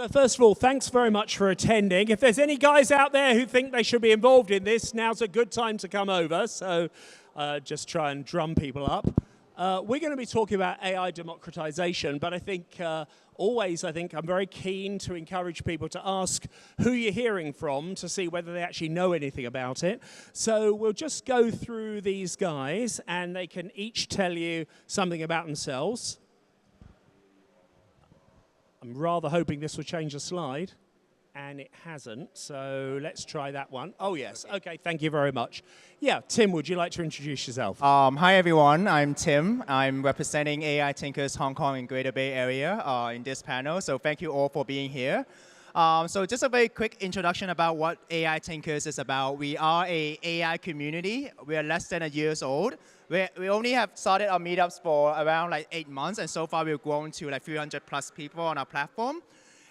So first of all, thanks very much for attending. If there's any guys out there who think they should be involved in this, now's a good time to come over. So just try and drum people up. We're going to be talking about AI democratization, but I think I'm very keen to encourage people to ask who you're hearing from to see whether they actually know anything about it. So we'll just go through these guys and they can each tell you something about themselves. I'm rather hoping this will change the slide, and it hasn't, so let's try that one. Oh, yes. Okay, thank you very much. Yeah, Tim, would you like to introduce yourself? Hi, everyone. I'm Tim. I'm representing AI Thinkers Hong Kong and Greater Bay Area in this panel, so thank you all for being here. So just a very quick introduction about what AI Thinkers is about. We are an AI community. We are less than a year old. We only have started our meetups for around like 8 months, and so far we've grown to like 300 plus people on our platform.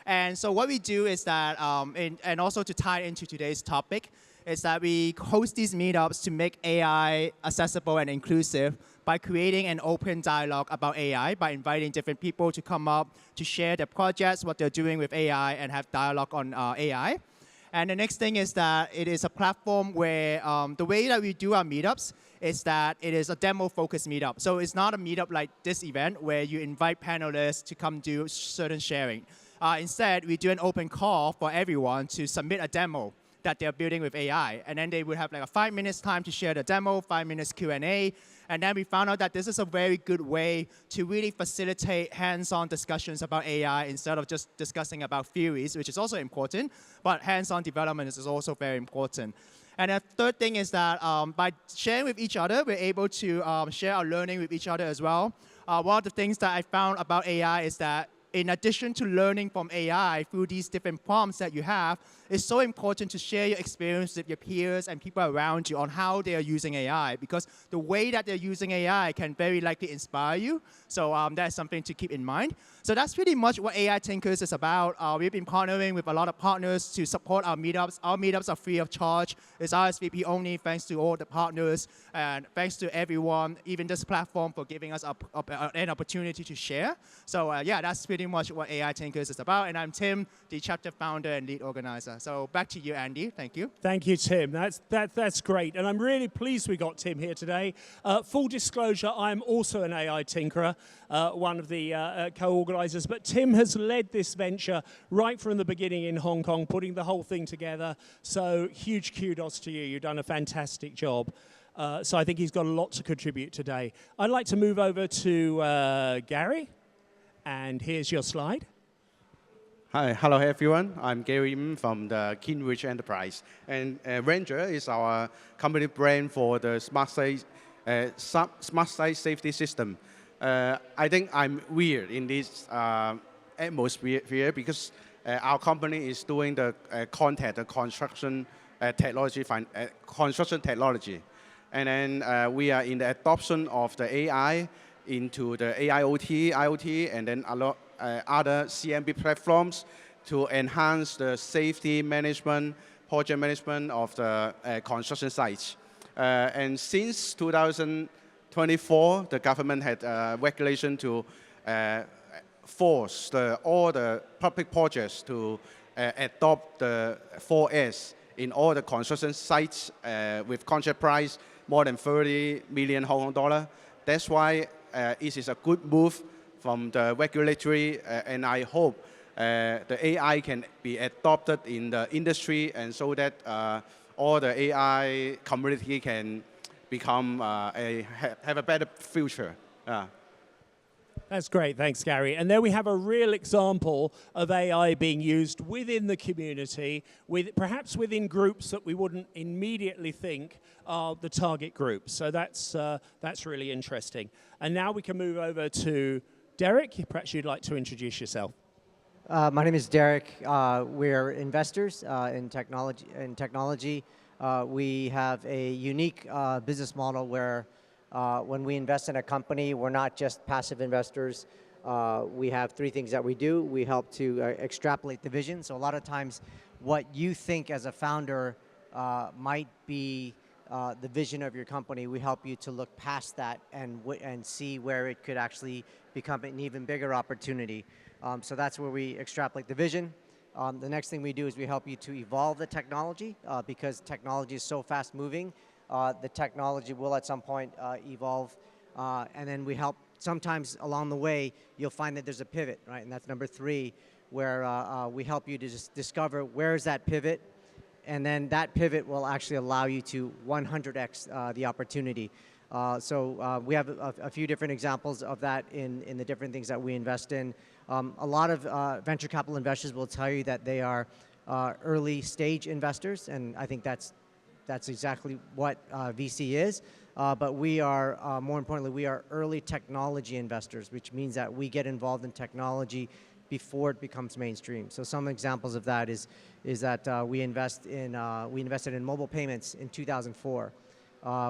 And so what we do is that, and also to tie into today's topic, is that we host these meetups to make AI accessible and inclusive by creating an open dialogue about AI, by inviting different people to come up to share their projects, what they're doing with AI, and have dialogue on AI. And the next thing is that it is a platform where the way that we do our meetups is that it is a demo-focused meetup. So it's not a meetup like this event where you invite panelists to come do certain sharing. Instead, we do an open call for everyone to submit a demo that they're building with AI. And then they would have like a 5 minutes time to share the demo, 5 minutes Q&A. And then we found out that this is a very good way to really facilitate hands-on discussions about AI instead of just discussing about theories, which is also important, but hands-on development is also very important. And the third thing is that by sharing with each other, we're able to share our learning with each other as well. One of the things that I found about AI is that in addition to learning from AI through these different prompts that you have, it's so important to share your experience with your peers and people around you on how they are using AI, because the way that they're using AI can very likely inspire you. So that's something to keep in mind. So that's pretty much what AI Thinkers is about. We've been partnering with a lot of partners to support our meetups. Our meetups are free of charge. It's RSVP only, thanks to all the partners, and thanks to everyone, even this platform, for giving us an opportunity to share. So yeah, that's pretty much what AI Thinkers is about. And I'm Tim, the chapter founder and lead organizer. So back to you, Andy. Thank you. Thank you, Tim. That's great. And I'm really pleased we got Tim here today. Full disclosure, I'm also an AI tinkerer, one of the co-organizers. But Tim has led this venture right from the beginning in Hong Kong, putting the whole thing together. So huge kudos to you. You've done a fantastic job. So I think he's got a lot to contribute today. I'd like to move over to Gary. And here's your slide. Hi, hello everyone. I'm Gary from the Kinrich Enterprise. And Ranger is our company brand for the smart site safety system. I think I'm weird in this atmosphere because our company is doing the construction technology. And then we are in the adoption of the AI into the AIoT, IoT, and then a lot other CMB platforms to enhance the safety management, project management of the construction sites. And since 2024, the government had regulation to force all the public projects to adopt the 4S in all the construction sites with contract price more than 30 million Hong Kong dollar. That's why it is a good move from the regulatory, and I hope the AI can be adopted in the industry, and so that all the AI community can become have a better future. That's great, thanks, Gary. And there we have a real example of AI being used within the community, perhaps within groups that we wouldn't immediately think are the target groups. So that's really interesting. And now we can move over to Derek. Perhaps you'd like to introduce yourself. My name is Derek. We're investors in technology. We have a unique business model where when we invest in a company, we're not just passive investors. We have 3 things that we do. We help to extrapolate the vision. So a lot of times what you think as a founder might be the vision of your company, we help you to look past that and see where it could actually become an even bigger opportunity. So that's where we extrapolate the vision. The next thing we do is we help you to evolve the technology because technology is so fast moving. The technology will at some point evolve, and then we help. Sometimes along the way, you'll find that there's a pivot, right? And that's number 3, where we help you to just discover where is that pivot, and then that pivot will actually allow you to 100x the opportunity. So we have a few different examples of that in the different things that we invest in. A lot of venture capital investors will tell you that they are early stage investors, and I think that's exactly what VC is. But we are, more importantly, we are early technology investors, which means that we get involved in technology before it becomes mainstream. So some examples of that is that we invested in mobile payments in 2004.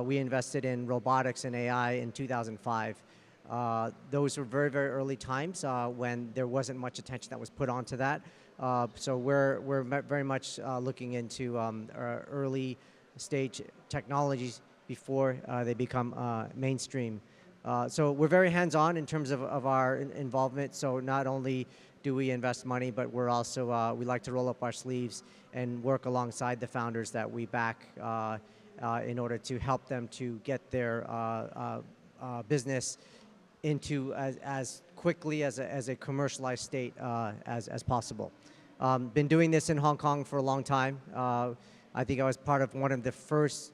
We invested in robotics and AI in 2005. Those were very, very early times when there wasn't much attention that was put onto that. So we're very much looking into early stage technologies before they become mainstream. So we're very hands-on in terms of our involvement. So not only do we invest money, but we're also, we like to roll up our sleeves and work alongside the founders that we back in order to help them to get their business into as quickly as a commercialized state as possible. Been doing this in Hong Kong for a long time. I think I was part of one of the first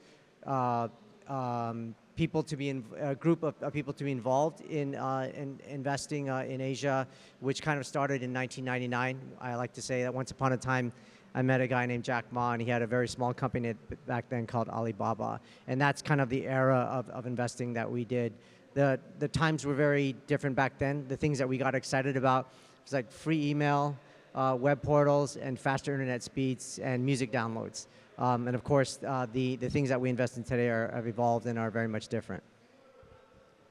people to be a group of people to be involved in investing in Asia, which kind of started in 1999. I like to say that once upon a time, I met a guy named Jack Ma, and he had a very small company back then called Alibaba, and that's kind of the era of investing that we did. The times were very different back then. The things that we got excited about was like free email, web portals, and faster internet speeds, and music downloads. And of course, the things that we invest in today have evolved and are very much different.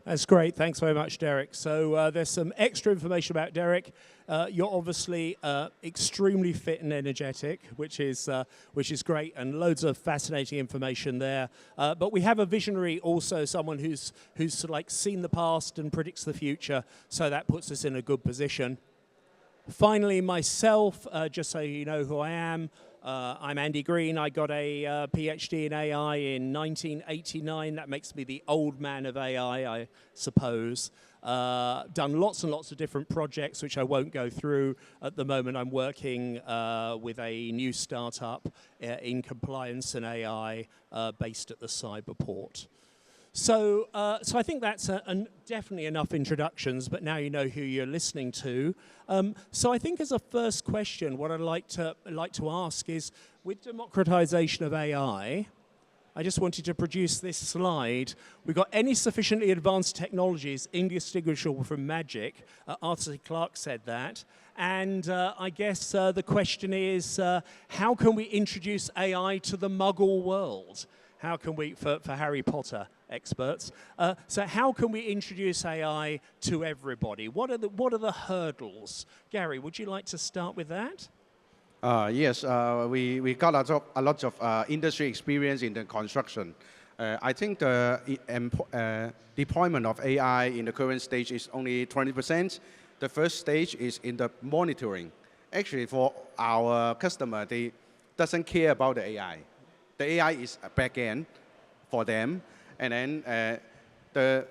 That's great. Thanks very much, Derek. So there's some extra information about Derek. You're obviously extremely fit and energetic, which is great, and loads of fascinating information there. But we have a visionary, also someone who's sort of like seen the past and predicts the future. So that puts us in a good position. Finally, myself, just so you know who I am. I'm Andy Green. I got a PhD in AI in 1989. That makes me the old man of AI, I suppose. Done lots and lots of different projects, which I won't go through. At the moment, I'm working with a new startup in compliance and AI based at the Cyberport. So I think that's definitely enough introductions, but now you know who you're listening to. So I think as a first question, what I'd like to ask is, with democratization of AI, I just wanted to produce this slide. We've got any sufficiently advanced technologies indistinguishable from magic. Arthur C. Clarke said that. And I guess the question is, how can we introduce AI to the Muggle world? How can we, for Harry Potter experts, so how can we introduce AI to everybody? What are the hurdles? Gary, would you like to start with that? Yes, we got a lot of industry experience in the construction. I think the deployment of AI in the current stage is only 20%. The first stage is in the monitoring. Actually, for our customer, they doesn't care about the AI. The AI is a back end for them. And then the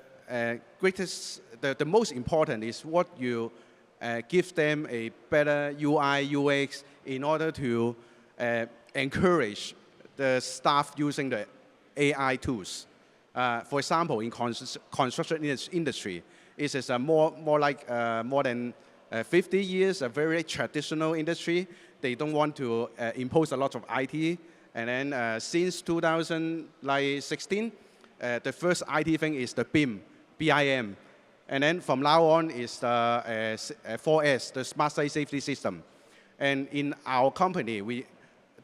most important is what you give them a better UI, UX in order to encourage the staff using the AI tools. For example, in construction industry, it is more like more than 50 years, a very traditional industry. They don't want to impose a lot of IT. And then since 2016, the first IT thing is the BIM, BIM. And then from now on is the 4S, the Smart Site Safety System. And in our company, we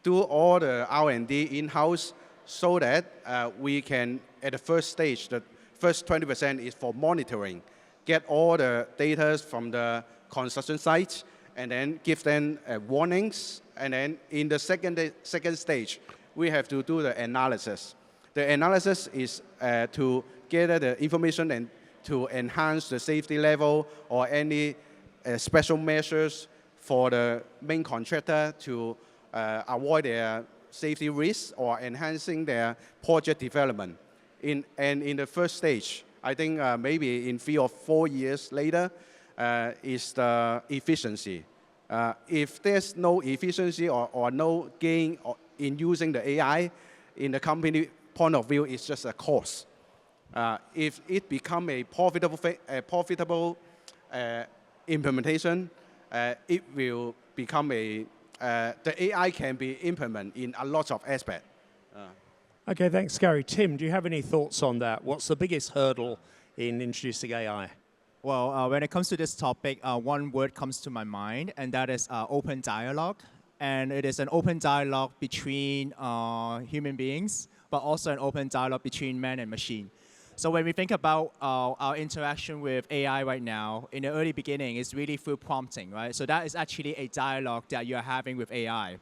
do all the R&D in-house so that we can, at the first stage, the first 20% is for monitoring, get all the data from the construction sites, and then give them warnings. And then in the second stage, we have to do the analysis. The analysis is to gather the information and to enhance the safety level or any special measures for the main contractor to avoid their safety risks or enhancing their project development. In the first stage, I think maybe in 3 or 4 years later, is the efficiency. If there's no efficiency or no gain in using the AI, in the company point of view, it's just a cost. If it become a profitable implementation, it will become the AI can be implemented in a lot of aspects. Okay, thanks, Gary. Tim, do you have any thoughts on that? What's the biggest hurdle in introducing AI? Well, when it comes to this topic, one word comes to my mind, and that is open dialogue. And it is an open dialogue between human beings, but also an open dialogue between man and machine. So when we think about our interaction with AI right now, in the early beginning, it's really through prompting, right? So that is actually a dialogue that you're having with AI.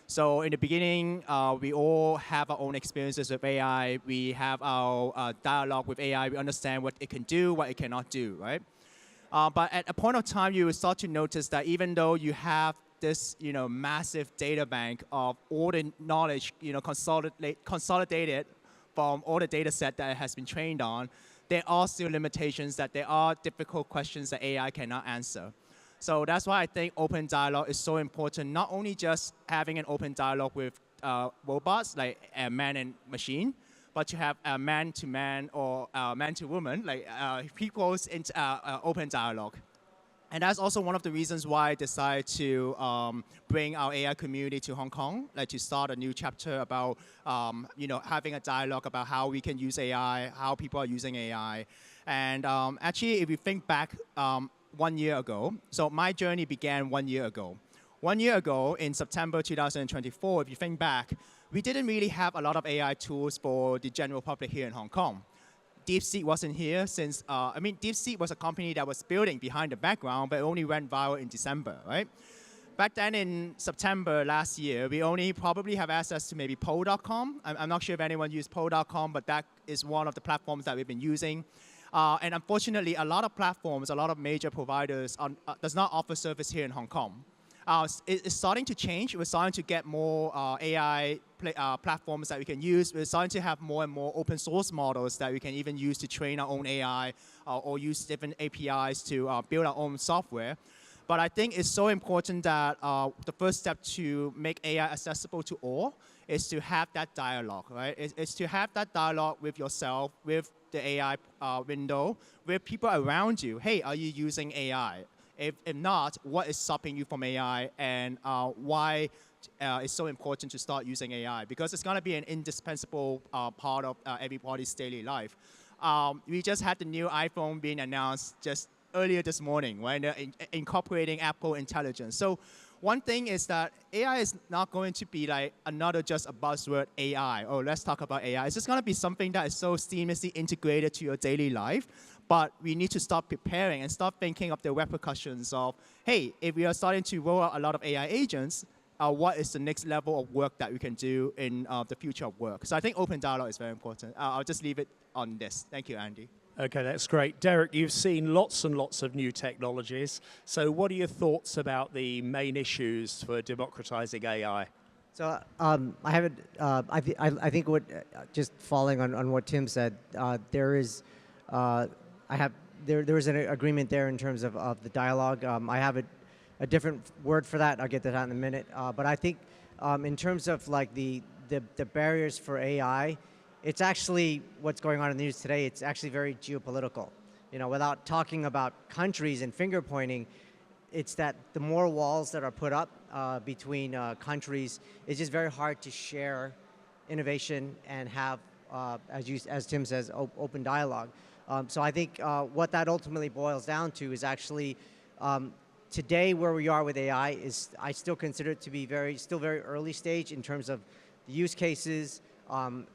So in the beginning, we all have our own experiences with AI. We have our dialogue with AI. We understand what it can do, what it cannot do, right? But at a point of time, you will start to notice that even though you have this, massive data bank of all the knowledge, consolidated from all the data set that it has been trained on, there are still limitations, that there are difficult questions that AI cannot answer. So that's why I think open dialogue is so important, not only just having an open dialogue with robots, like man and machine, but to have a man-to-man or man-to-woman, like people's open dialogue. And that's also one of the reasons why I decided to bring our AI community to Hong Kong, like to start a new chapter about having a dialogue about how we can use AI, how people are using AI. And actually, if you think back 1 year ago, so my journey began 1 year ago. 1 year ago, in September 2024, if you think back, we didn't really have a lot of AI tools for the general public here in Hong Kong. DeepSeek wasn't here since, DeepSeek was a company that was building behind the background, but it only went viral in December, right? Back then in September last year, we only probably have access to maybe Poll.com. I'm not sure if anyone used Poll.com, but that is one of the platforms that we've been using. And unfortunately, a lot of platforms, a lot of major providers does not offer service here in Hong Kong. It's starting to change. We're starting to get more AI platforms that we can use. We're starting to have more and more open source models that we can even use to train our own AI or use different APIs to build our own software. But I think it's so important that the first step to make AI accessible to all is to have that dialogue, right? It's to have that dialogue with yourself, with the AI window, with people around you. Hey, are you using AI? If not, what is stopping you from AI, and why it's so important to start using AI? Because it's going to be an indispensable part of everybody's daily life. We just had the new iPhone being announced just earlier this morning, right? Incorporating Apple intelligence. So one thing is that AI is not going to be like another just a buzzword AI. Oh, let's talk about AI. It's just going to be something that is so seamlessly integrated to your daily life. But we need to start preparing and start thinking of the repercussions of, hey, if we are starting to roll out a lot of AI agents, what is the next level of work that we can do in the future of work? So I think open dialogue is very important. I'll just leave it on this. Thank you, Andy. Okay, that's great. Derek, you've seen lots and lots of new technologies. So what are your thoughts about the main issues for democratizing AI? So I haven't. I think what just following on what Tim said, there is an agreement there in terms of the dialogue. I have a different word for that. I'll get to that in a minute. But I think in terms of like the barriers for AI, it's actually what's going on in the news today. It's actually very geopolitical. Without talking about countries and finger pointing, it's that the more walls that are put up between countries, it's just very hard to share innovation and have, as Tim says, open dialogue. So I think what that ultimately boils down to is actually today where we are with AI is I still consider it to be still very early stage in terms of the use cases,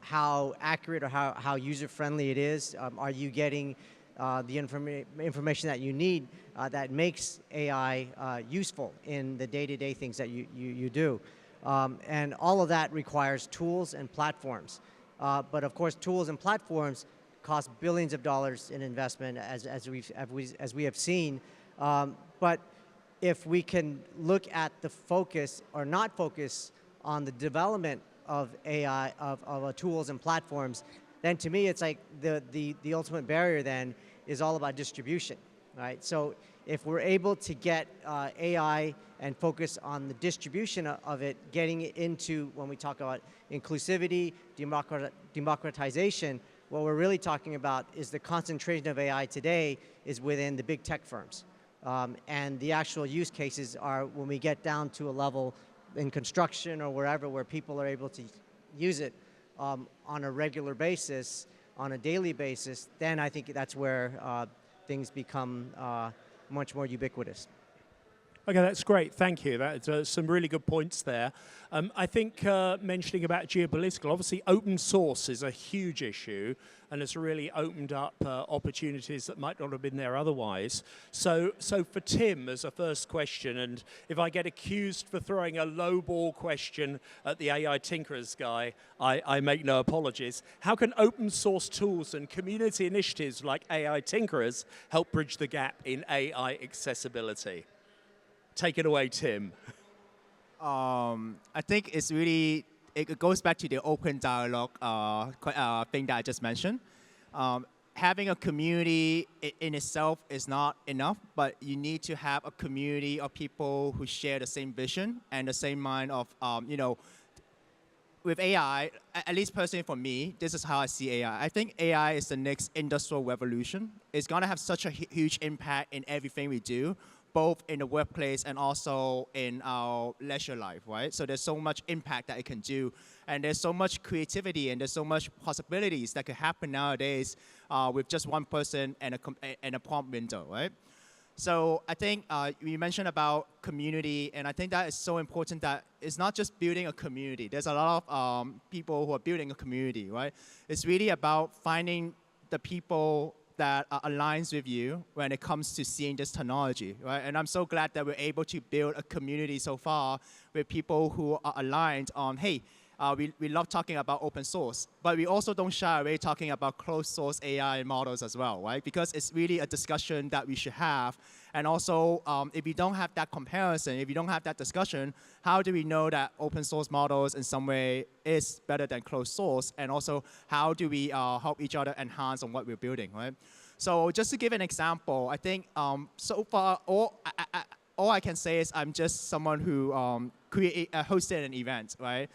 how accurate or how user-friendly it is. Are you getting the information that you need that makes AI useful in the day-to-day things that you do? And all of that requires tools and platforms. But of course, tools and platforms cost billions of dollars in investment, as we have seen. But if we can look at the focus or not focus on the development of AI, of tools and platforms, then to me it's like the ultimate barrier then is all about distribution, right? So if we're able to get AI and focus on the distribution of it, getting it into, when we talk about inclusivity, democratization, what we're really talking about is the concentration of AI today is within the big tech firms. And the actual use cases are when we get down to a level in construction or wherever where people are able to use it on a regular basis, on a daily basis, then I think that's where things become much more ubiquitous. Okay, that's great. Thank you. That's some really good points there. I think mentioning about geopolitical, obviously open source is a huge issue and it's really opened up opportunities that might not have been there otherwise. So for Tim, as a first question, and if I get accused for throwing a low ball question at the AI Tinkerers guy, I make no apologies. How can open source tools and community initiatives like AI Tinkerers help bridge the gap in AI accessibility? Take it away, Tim. I think it's really, it goes back to the open dialogue thing that I just mentioned. Having a community in itself is not enough, but you need to have a community of people who share the same vision and the same mind of, you know, with AI, at least personally for me, this is how I see AI. I think AI is the next industrial revolution. It's going to have such a huge impact in everything we do, both in the workplace and also in our leisure life, right? So there's so much impact that it can do, and there's so much creativity and there's so much possibilities that could happen nowadays with just one person and a prompt window, right? So I think you mentioned about community, and I think that is so important that it's not just building a community. There's a lot of people who are building a community, right? It's really about finding the people that aligns with you when it comes to seeing this technology, right? And I'm so glad that we're able to build a community so far with people who are aligned on, hey, we love talking about open source, but we also don't shy away talking about closed source AI models as well, right? Because it's really a discussion that we should have. And also, if you don't have that comparison, if you don't have that discussion, how do we know that open source models in some way is better than closed source? And also, how do we help each other enhance on what we're building, right? So just to give an example, I think so far, all I can say is I'm just someone who hosted an event, right?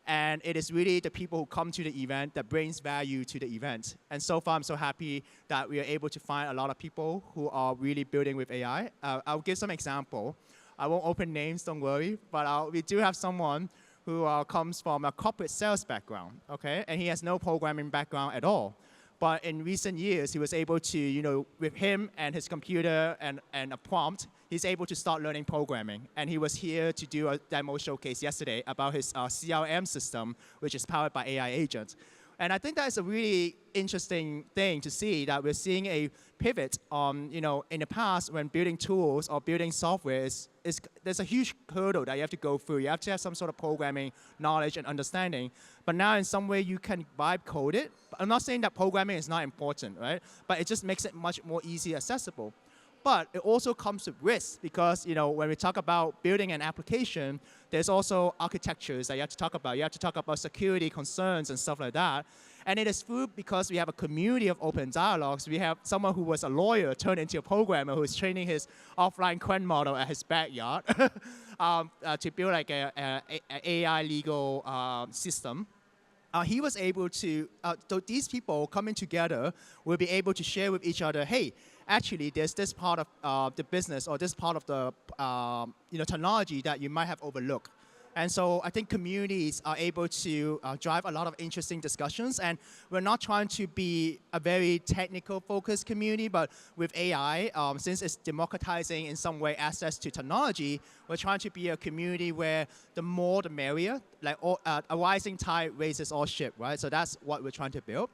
And it is really the people who come to the event that brings value to the event. And so far, I'm so happy that we are able to find a lot of people who are really building with AI. I'll give some example. I won't open names, don't worry, but we do have someone who comes from a corporate sales background, okay? And he has no programming background at all. But in recent years, he was able to, you know, with him and his computer and a prompt, he's able to start learning programming. And he was here to do a demo showcase yesterday about his CRM system, which is powered by AI agents. And I think that is a really interesting thing to see, that we're seeing a pivot on, you know, in the past when building tools or building software there's a huge hurdle that you have to go through. You have to have some sort of programming knowledge and understanding. But now in some way you can vibe code it. I'm not saying that programming is not important, right? But it just makes it much more easy accessible. But it also comes with risks because, you know, when we talk about building an application, there's also architectures that you have to talk about. You have to talk about security concerns and stuff like that. And it is through, because we have a community of open dialogues, we have someone who was a lawyer turned into a programmer who is training his offline Quen model at his backyard to build like an AI legal system. He was able to, so these people coming together will be able to share with each other, hey, actually there's this part of the business or this part of the technology that you might have overlooked. And so I think communities are able to drive a lot of interesting discussions. And we're not trying to be a very technical focused community, but with AI, since it's democratizing in some way access to technology, we're trying to be a community where the more the merrier, like a rising tide raises all ship, right? So that's what we're trying to build.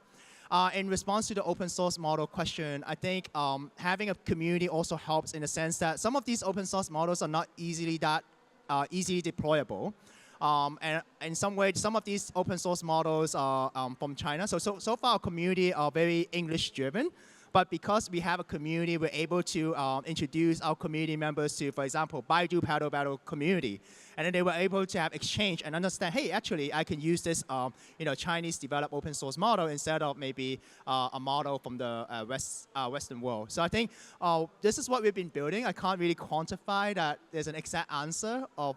In response to the open source model question, I think having a community also helps in the sense that some of these open source models are not easily deployable. And in some way, some of these open source models are from China. So far, our community are very English driven. But because we have a community, we're able to introduce our community members to, for example, Baidu Paddle Battle community. And then they were able to have exchange and understand, hey, actually, I can use this Chinese developed open source model instead of maybe a model from the Western world. So I think this is what we've been building. I can't really quantify that there's an exact answer of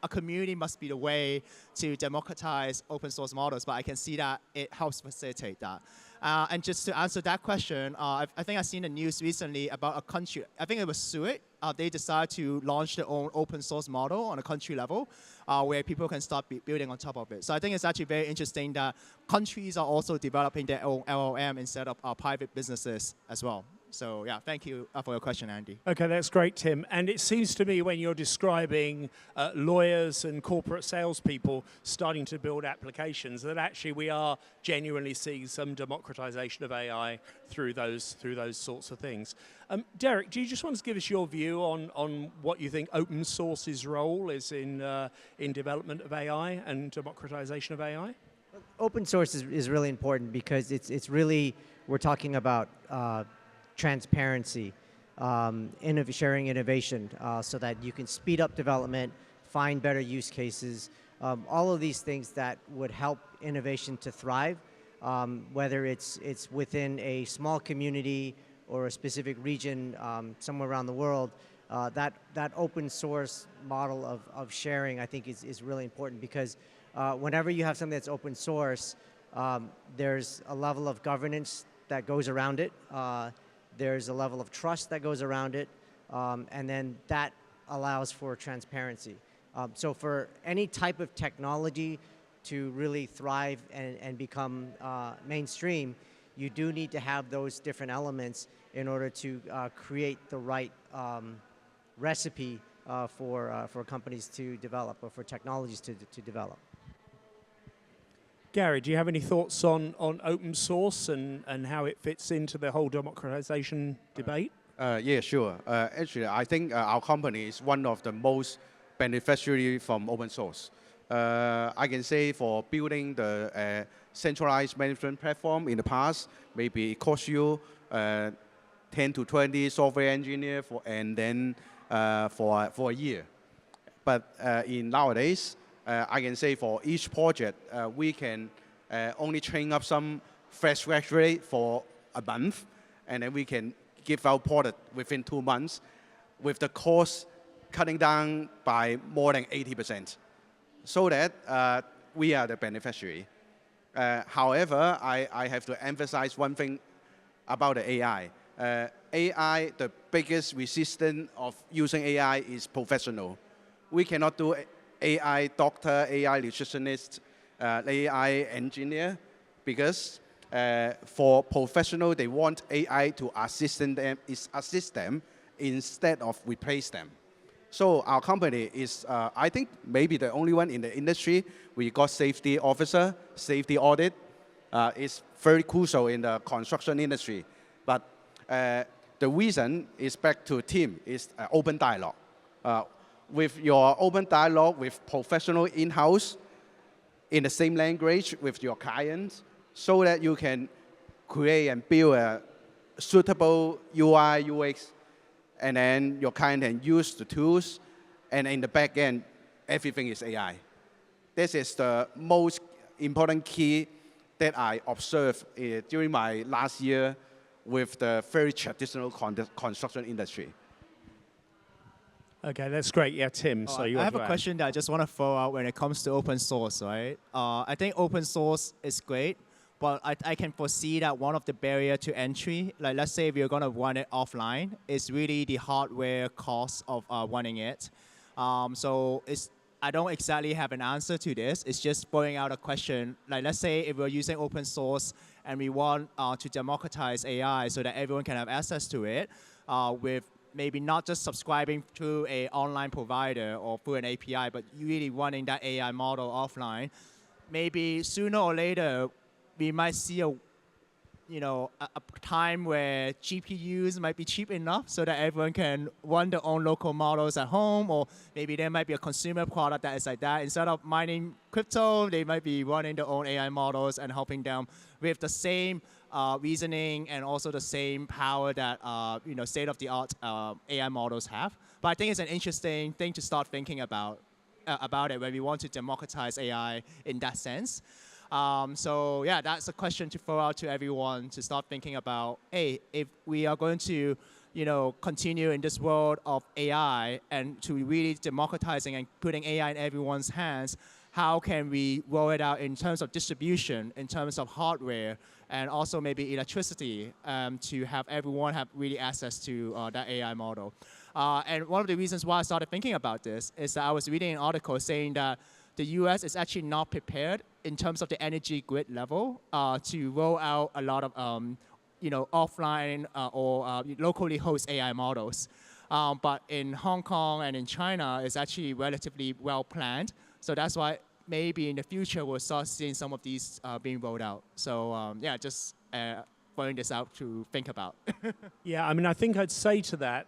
a community must be the way to democratize open source models, but I can see that it helps facilitate that. And just to answer that question, I think I've seen the news recently about a country, I think it was Suez. They decided to launch their own open source model on a country level where people can start building on top of it. So I think it's actually very interesting that countries are also developing their own LLM instead of private businesses as well. So yeah, thank you for your question, Andy. Okay, that's great, Tim. And it seems to me when you're describing lawyers and corporate salespeople starting to build applications, that actually we are genuinely seeing some democratization of AI through those sorts of things. Derek, do you just want to give us your view on what you think open source's role is in development of AI and democratization of AI? Open source is really important because it's really, we're talking about transparency, sharing innovation so that you can speed up development, find better use cases, all of these things that would help innovation to thrive, whether it's within a small community or a specific region somewhere around the world. That open source model of sharing, I think, is really important because whenever you have something that's open source, there's a level of governance that goes around it. There's a level of trust that goes around it, and then that allows for transparency. So for any type of technology to really thrive and become mainstream, you do need to have those different elements in order to create the right recipe for companies to develop or for technologies to develop. Gary, do you have any thoughts on open source and how it fits into the whole democratization debate? Yeah, sure. Actually, I think our company is one of the most beneficiary from open source. I can say for building the centralized management platform in the past, maybe it cost you 10 to 20 software engineer for a year. But in nowadays, I can say for each project, we can only train up some fresh graduate for a month, and then we can give out product within 2 months, with the cost cutting down by more than 80%. So that we are the beneficiary. However, I have to emphasize one thing about the AI. AI, the biggest resistance of using AI is professional. We cannot do AI doctor, AI nutritionist, AI engineer, because for professional, they want AI to assist them instead of replace them. So our company is, I think, maybe the only one in the industry. We got safety officer, safety audit. It's very crucial in the construction industry. But the reason is back to Tim, is open dialogue. With your open dialogue with professional in-house in the same language with your clients, so that you can create and build a suitable UI, UX, and then your client can use the tools, and in the back end, everything is AI. This is the most important key that I observed during my last year with the very traditional construction industry. Okay, that's great. Yeah, Tim, so you I have a question that I just want to throw out when it comes to open source, right? I think open source is great, but I can foresee that one of the barrier to entry, like let's say if you're going to run it offline, is really the hardware cost of running it. So I don't exactly have an answer to this. It's just throwing out a question. Like let's say if we're using open source and we want to democratize AI so that everyone can have access to it with maybe not just subscribing to an online provider or through an API, but really running that AI model offline. Maybe sooner or later, we might see a time where GPUs might be cheap enough so that everyone can run their own local models at home, or maybe there might be a consumer product that is like that. Instead of mining crypto, they might be running their own AI models and helping them with the same reasoning and also the same power that state-of-the-art AI models have. But I think it's an interesting thing to start thinking about it when we want to democratize AI in that sense. So yeah, that's a question to throw out to everyone to start thinking about. Hey, if we are going to continue in this world of AI and to really democratizing and putting AI in everyone's hands, how can we roll it out in terms of distribution, in terms of hardware, and also maybe electricity to have everyone have really access to that AI model. And one of the reasons why I started thinking about this is that I was reading an article saying that the US is actually not prepared in terms of the energy grid level to roll out a lot of offline or locally host AI models. But in Hong Kong and in China, it's actually relatively well planned. So that's why maybe in the future we'll start seeing some of these being rolled out. So yeah, just throwing this out to think about. Yeah, I mean, I think I'd say to that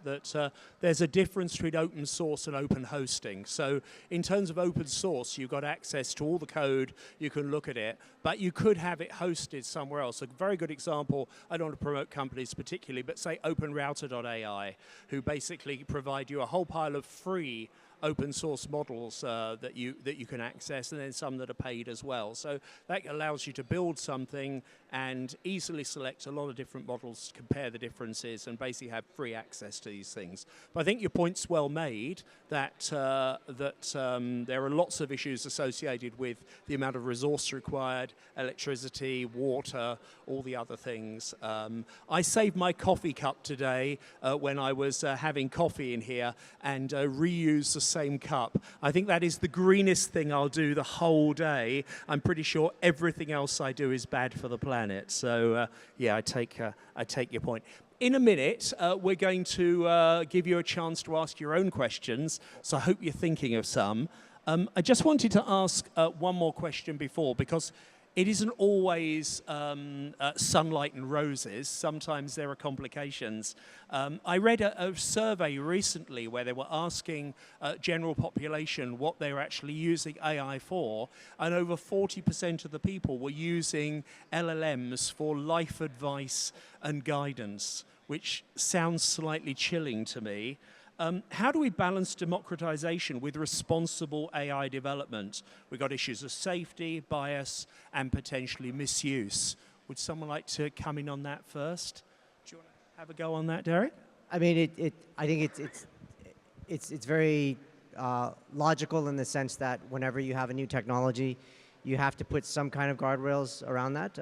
there's a difference between open source and open hosting. So in terms of open source, you've got access to all the code, you can look at it, but you could have it hosted somewhere else. A very good example, I don't want to promote companies particularly, but say OpenRouter.ai, who basically provide you a whole pile of free open source models that you can access, and then some that are paid as well. So that allows you to build something and easily select a lot of different models, compare the differences, and basically have free access to these things. But I think your point's well made that there are lots of issues associated with the amount of resource required, electricity, water, all the other things. I saved my coffee cup today when I was having coffee in here and reused the same cup. I think that is the greenest thing I'll do the whole day. I'm pretty sure everything else I do is bad for the planet. So yeah, I take your point. In a minute, we're going to give you a chance to ask your own questions. So I hope you're thinking of some. I just wanted to ask one more question before, because it isn't always sunlight and roses. Sometimes there are complications. I read a survey recently where they were asking general population what they were actually using AI for, and over 40% of the people were using LLMs for life advice and guidance, which sounds slightly chilling to me. How do we balance democratization with responsible AI development? We've got issues of safety, bias, and potentially misuse. Would someone like to come in on that first? Do you want to have a go on that, Derek? I mean, I think it's very logical in the sense that whenever you have a new technology, you have to put some kind of guardrails around that.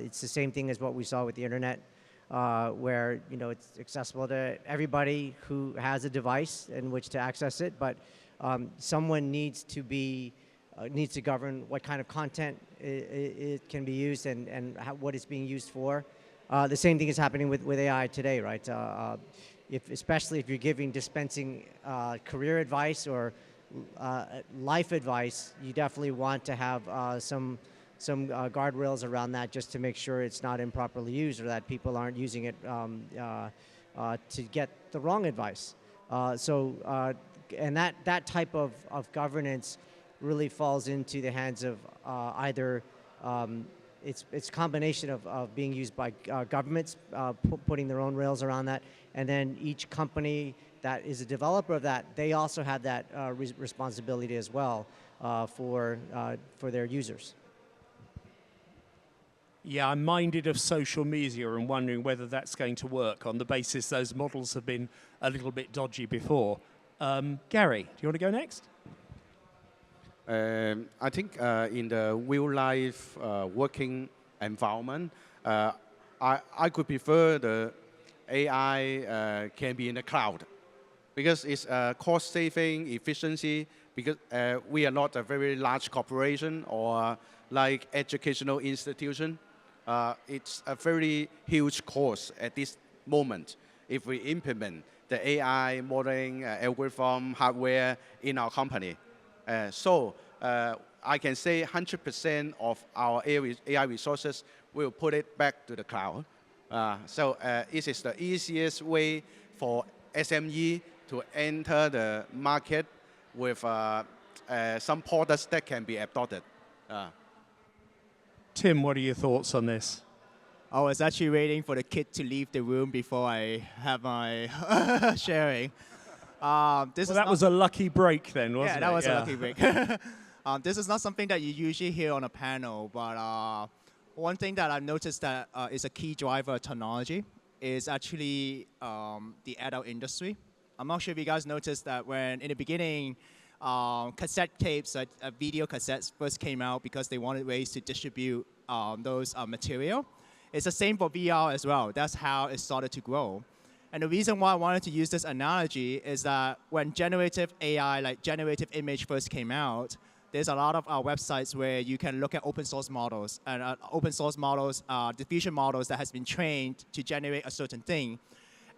It's the same thing as what we saw with the internet. Where it's accessible to everybody who has a device in which to access it, but someone needs to govern what kind of content it can be used and what it's being used for. The same thing is happening with AI today, right? Especially if you're dispensing career advice or life advice, you definitely want to have some guardrails around that, just to make sure it's not improperly used or that people aren't using it to get the wrong advice. And that type of governance really falls into the hands of either it's a combination of being used by governments putting their own rails around that, and then each company that is a developer of that, they also have that responsibility as well for their users. Yeah, I'm minded of social media and wondering whether that's going to work on the basis those models have been a little bit dodgy before. Gary, do you want to go next? I think in the real life working environment, I could prefer the AI can be in the cloud, because it's cost saving, efficiency, because we are not a very large corporation or like educational institution. It's a very huge cost at this moment if we implement the AI modeling algorithm hardware in our company. So I can say 100% of our AI resources will put it back to the cloud. So this is the easiest way for SME to enter the market with some products that can be adopted. Tim, what are your thoughts on this? I was actually waiting for the kid to leave the room before I have my sharing. That was a lucky break then, wasn't it? Yeah, that was a lucky break. This is not something that you usually hear on a panel, but one thing that I've noticed that is a key driver of technology is actually the adult industry. I'm not sure if you guys noticed that when in the beginning, cassette tapes, video cassettes first came out because they wanted ways to distribute those material. It's the same for VR as well. That's how it started to grow. And the reason why I wanted to use this analogy is that when generative AI, like generative image first came out, there's a lot of websites where you can look at open source models. And open source models are diffusion models that has been trained to generate a certain thing.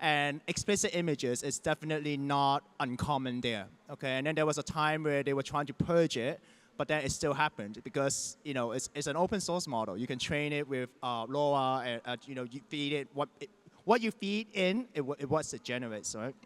And explicit images is definitely not uncommon there. Okay, and then there was a time where they were trying to purge it, but then it still happened because it's an open source model. You can train it with LoRa, and you feed it what you feed in, what it generates, right?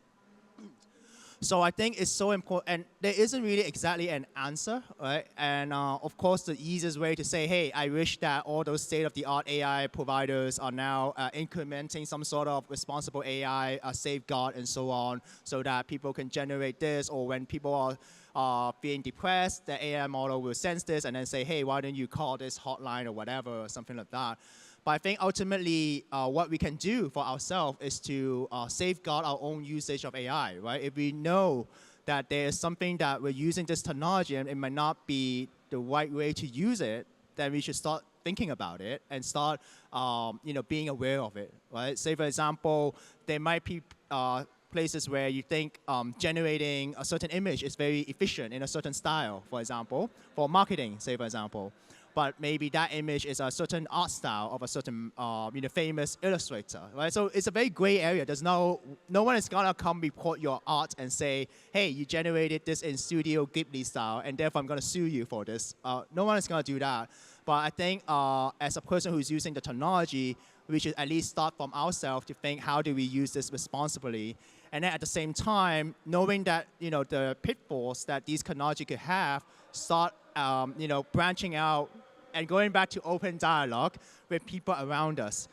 So I think it's so important, and there isn't really exactly an answer, right? And of course, the easiest way to say, hey, I wish that all those state-of-the-art AI providers are now implementing some sort of responsible AI safeguard and so on, so that people can generate this, or when people are being depressed, the AI model will sense this and then say, hey, why don't you call this hotline or whatever, or something like that. But I think ultimately what we can do for ourselves is to safeguard our own usage of AI, right? If we know that there's something that we're using this technology and it might not be the right way to use it, then we should start thinking about it and start being aware of it, right? Say, for example, there might be places where you think generating a certain image is very efficient in a certain style, for example, for marketing, say, for example. But maybe that image is a certain art style of a certain famous illustrator, right? So it's a very gray area. There's no one is gonna come report your art and say, hey, you generated this in Studio Ghibli style, and therefore I'm gonna sue you for this. No one is gonna do that. But I think as a person who's using the technology, we should at least start from ourselves to think, how do we use this responsibly? And then at the same time, knowing that the pitfalls that these technology could have, start branching out and going back to open dialogue with people around us.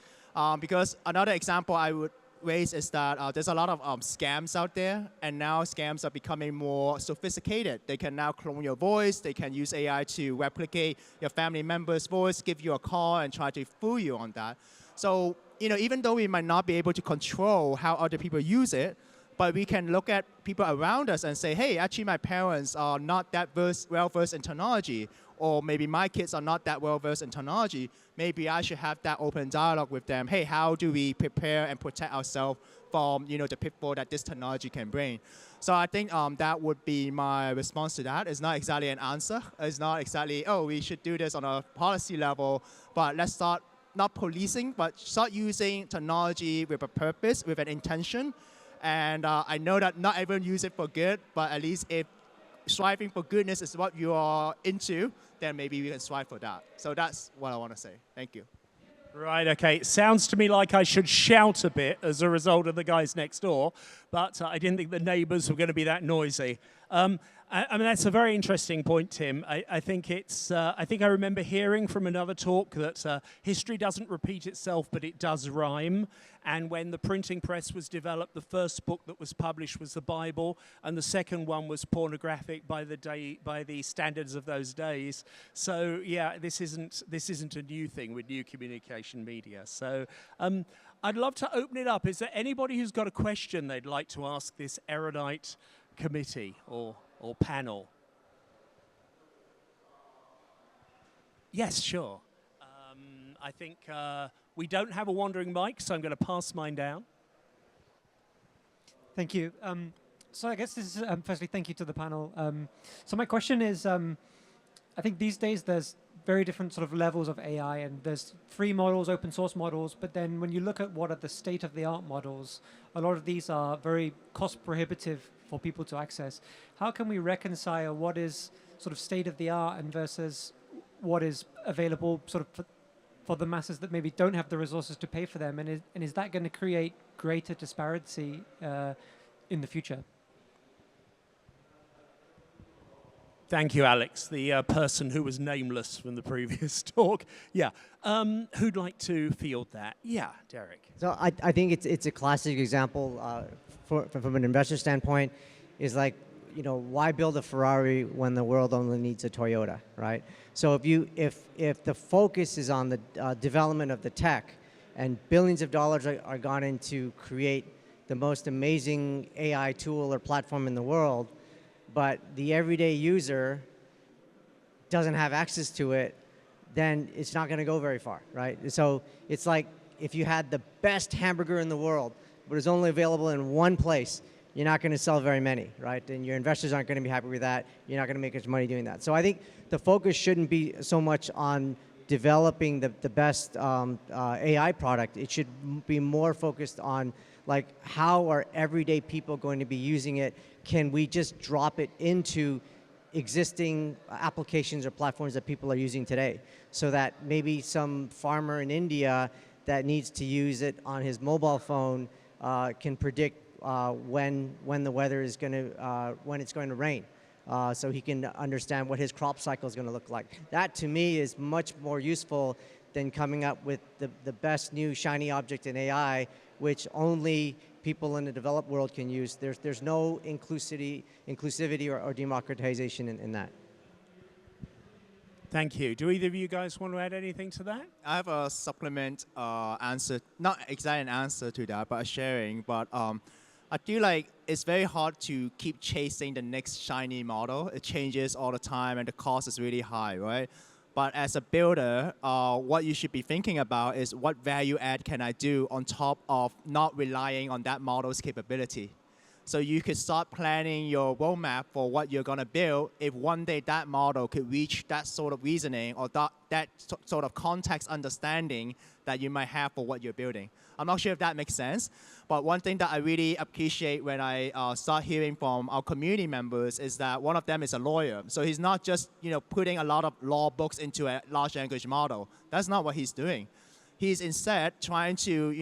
Because another example I would raise is that there's a lot of scams out there, and now scams are becoming more sophisticated. They can now clone your voice. They can use AI to replicate your family member's voice, give you a call, and try to fool you on that. So even though we might not be able to control how other people use it, but we can look at people around us and say, hey, actually my parents are not that well-versed in technology, or maybe my kids are not that well-versed in technology. Maybe I should have that open dialogue with them. Hey, how do we prepare and protect ourselves from the pitfall that this technology can bring? So I think that would be my response to that. It's not exactly an answer. It's not exactly, oh, we should do this on a policy level, but let's start not policing, but start using technology with a purpose, with an intention. And I know that not everyone uses it for good, but at least if striving for goodness is what you are into, then maybe we can strive for that. So that's what I want to say. Thank you. Right, okay. It sounds to me like I should shout a bit as a result of the guys next door, but I didn't think the neighbors were going to be that noisy. I mean, that's a very interesting point, Tim. I think I remember hearing from another talk that history doesn't repeat itself, but it does rhyme. And when the printing press was developed, the first book that was published was the Bible, and the second one was pornographic by the standards of those days. So yeah, this isn't a new thing with new communication media. So I'd love to open it up. Is there anybody who's got a question they'd like to ask this erudite committee or panel? Yes, sure. I think we don't have a wandering mic, so I'm going to pass mine down. Thank you. So I guess this is, firstly, thank you to the panel. So my question is, I think these days there's very different sort of levels of AI, and there's free models, open source models, but then when you look at what are the state-of-the-art models, a lot of these are very cost prohibitive for people to access. How can we reconcile what is sort of state-of-the-art and versus what is available sort of for the masses that maybe don't have the resources to pay for them, and is that going to create greater disparity in the future? Thank you, Alex, the person who was nameless from the previous talk. Yeah. Who'd like to field that? Yeah, Derek. So I think it's a classic example from an investor standpoint, is like, why build a Ferrari when the world only needs a Toyota, right? So if the focus is on the development of the tech, and billions of dollars are gone into create the most amazing AI tool or platform in the world, but the everyday user doesn't have access to it, then it's not going to go very far, right? So it's like if you had the best hamburger in the world, but it's only available in one place, you're not going to sell very many, right? And your investors aren't going to be happy with that. You're not going to make much money doing that. So I think the focus shouldn't be so much on developing the best AI product. It should be more focused on like how are everyday people going to be using it? Can we just drop it into existing applications or platforms that people are using today, so that maybe some farmer in India that needs to use it on his mobile phone can predict when the weather is going to when it's going to rain, so he can understand what his crop cycle is going to look like. That to me is much more useful than coming up with the best new shiny object in AI, which only people in the developed world can use. There's no inclusivity or democratization in that. Thank you. Do either of you guys want to add anything to that? I have a supplement answer, not exactly an answer to that, but a sharing. But I feel like it's very hard to keep chasing the next shiny model. It changes all the time, and the cost is really high, right? But as a builder, what you should be thinking about is what value add can I do on top of not relying on that model's capability. So you could start planning your roadmap for what you're going to build if one day that model could reach that sort of reasoning or that sort of context understanding that you might have for what you're building. I'm not sure if that makes sense, but one thing that I really appreciate when I start hearing from our community members is that one of them is a lawyer. So he's not just putting a lot of law books into a large language model. That's not what he's doing. He's instead trying to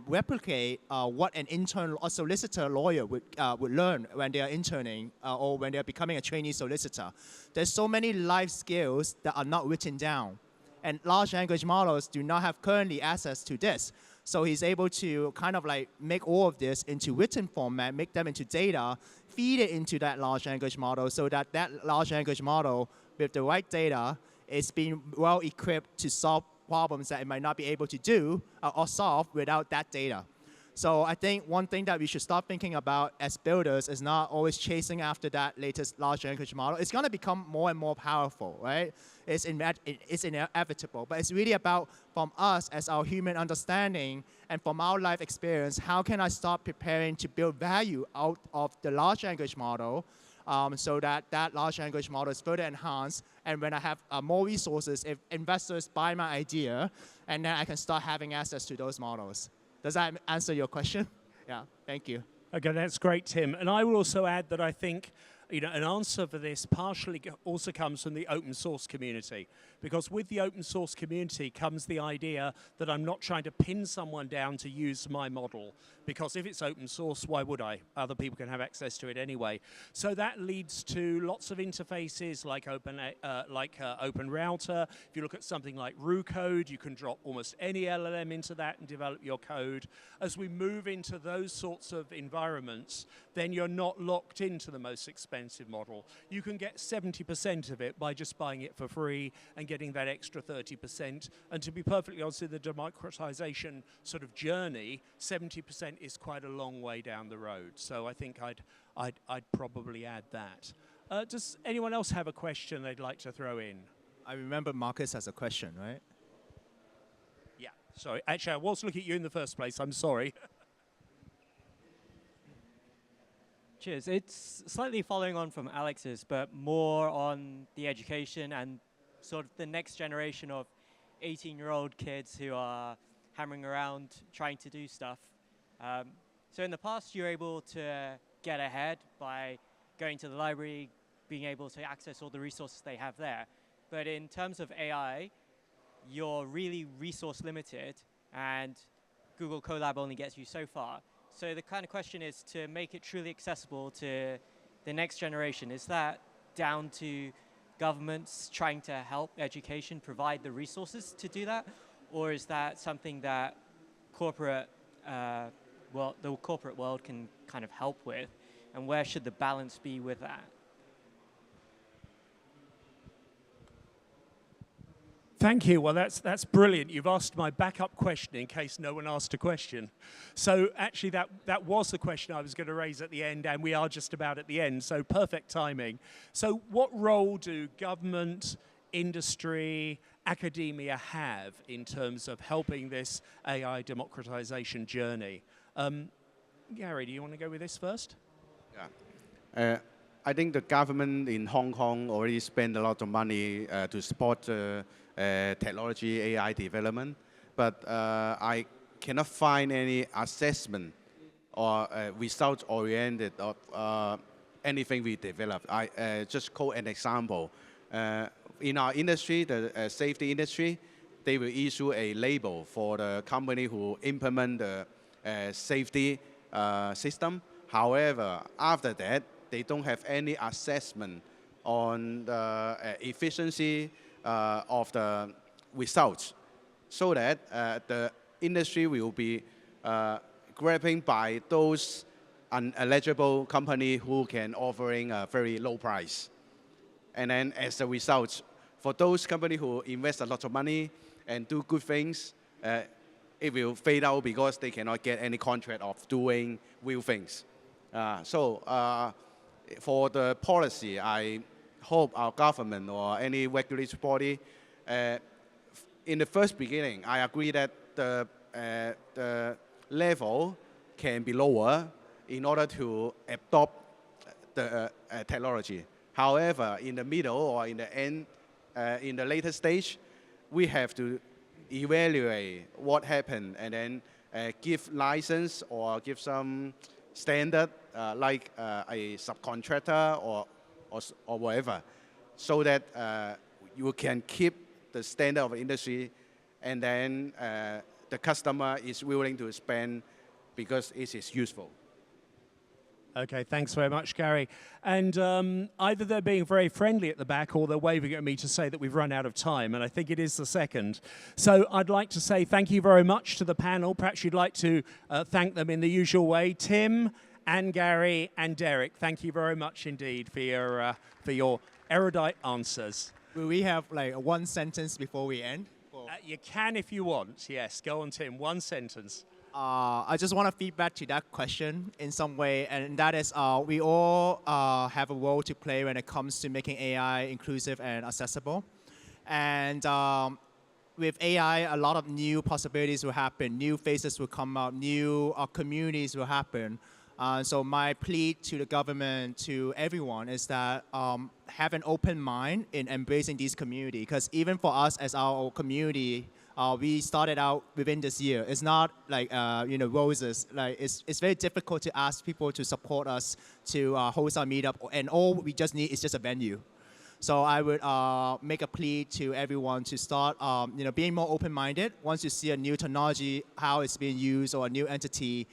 replicate what an intern or solicitor lawyer would learn when they are interning or when they're becoming a trainee solicitor. There's so many life skills that are not written down, and large language models do not have currently access to this. So he's able to kind of like make all of this into written format, make them into data, feed it into that large language model so that that large language model with the right data is being well equipped to solve problems that it might not be able to do or solve without that data. So I think one thing that we should start thinking about as builders is not always chasing after that latest large language model. It's going to become more and more powerful, right? It's inevitable, but it's really about from us as our human understanding and from our life experience, how can I start preparing to build value out of the large language model so that that large language model is further enhanced, and when I have more resources, if investors buy my idea, and then I can start having access to those models. Does that answer your question? Yeah, thank you. Okay, that's great, Tim. And I will also add that I think an answer for this partially also comes from the open source community, because with the open source community comes the idea that I'm not trying to pin someone down to use my model, because if it's open source, why would I? Other people can have access to it anyway. So that leads to lots of interfaces like Open Router. If you look at something like RuCode, you can drop almost any LLM into that and develop your code. As we move into those sorts of environments, then you're not locked into the most expensive model. You can get 70% of it by just buying it for free and getting that extra 30%. And to be perfectly honest, in the democratization sort of journey, 70% is quite a long way down the road. So I think I'd probably add that. Does anyone else have a question they'd like to throw in? I remember Marcus has a question, right? Yeah, sorry. Actually, I was looking at you in the first place. I'm sorry. Cheers. It's slightly following on from Alex's, but more on the education and sort of the next generation of 18-year-old kids who are hammering around trying to do stuff. So in the past, you were able to get ahead by going to the library, being able to access all the resources they have there. But in terms of AI, you're really resource limited, and Google Colab only gets you so far. So the kind of question is to make it truly accessible to the next generation. Is that down to governments trying to help education provide the resources to do that? Or is that something that corporate, the corporate world can kind of help with? And where should the balance be with that? Thank you. Well, that's brilliant. You've asked my backup question in case no one asked a question. So actually, that was the question I was going to raise at the end, and we are just about at the end, so perfect timing. So what role do government, industry, academia have in terms of helping this AI democratization journey? Gary, do you want to go with this first? Yeah. I think the government in Hong Kong already spent a lot of money to support technology, AI development, but I cannot find any assessment or result-oriented of anything we developed. I just quote an example. In our industry, the safety industry, they will issue a label for the company who implement the safety system. However, after that, they don't have any assessment on the efficiency of the results, so that the industry will be grabbing by those uneligible company who can offering a very low price. And then as a result, for those companies who invest a lot of money and do good things, it will fade out because they cannot get any contract of doing real things. For the policy, I hope our government or any regulatory body, in the first beginning, I agree that the level can be lower in order to adopt the technology. However, in the middle or in the end, in the later stage, we have to evaluate what happened and then give license or give some standard like a subcontractor or whatever, so that you can keep the standard of the industry, and then the customer is willing to spend because it is useful. Okay, thanks very much, Gary. And either they're being very friendly at the back or they're waving at me to say that we've run out of time, and I think it is the second. So I'd like to say thank you very much to the panel. Perhaps you'd like to thank them in the usual way. Tim and Gary and Derek, thank you very much indeed for your erudite answers. Will we have like one sentence before we end? You can if you want. Yes, go on, Tim. One sentence. I just want to feedback to that question in some way, and that is we all have a role to play when it comes to making AI inclusive and accessible. And with AI, a lot of new possibilities will happen, new faces will come out, new communities will happen. So my plea to the government, to everyone, is that have an open mind in embracing these communities. Because even for us as our community, we started out within this year. It's not like roses. Like it's very difficult to ask people to support us to host our meetup, and all we just need is just a venue. So I would make a plea to everyone to start being more open-minded. Once you see a new technology, how it's being used, or a new entity,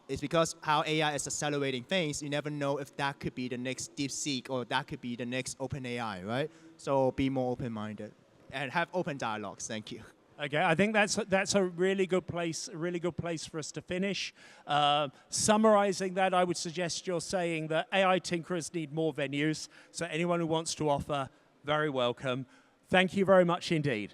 it's because how AI is accelerating things. You never know if that could be the next DeepSeek or that could be the next OpenAI, right? So be more open-minded and have open dialogues. Thank you. Okay, I think that's a really good place for us to finish. Summarizing that, I would suggest you're saying that AI tinkerers need more venues. So anyone who wants to offer, very welcome. Thank you very much indeed.